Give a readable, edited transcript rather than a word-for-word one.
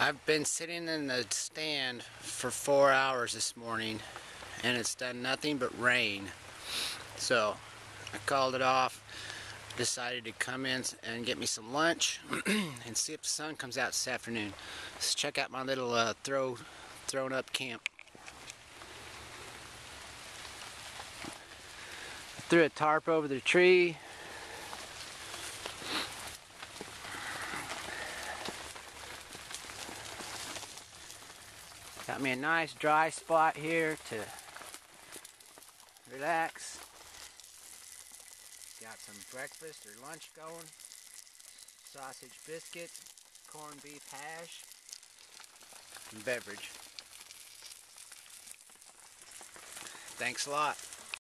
I've been sitting in the stand for 4 hours this morning and it's done nothing but rain. So I called it off, decided to come in and get me some lunch and see if the sun comes out this afternoon. Let's check out my little thrown up camp. I threw a tarp over the tree. Got me a nice dry spot here to relax. Got some breakfast or lunch going. Sausage biscuits, corned beef hash, and beverage. Thanks a lot.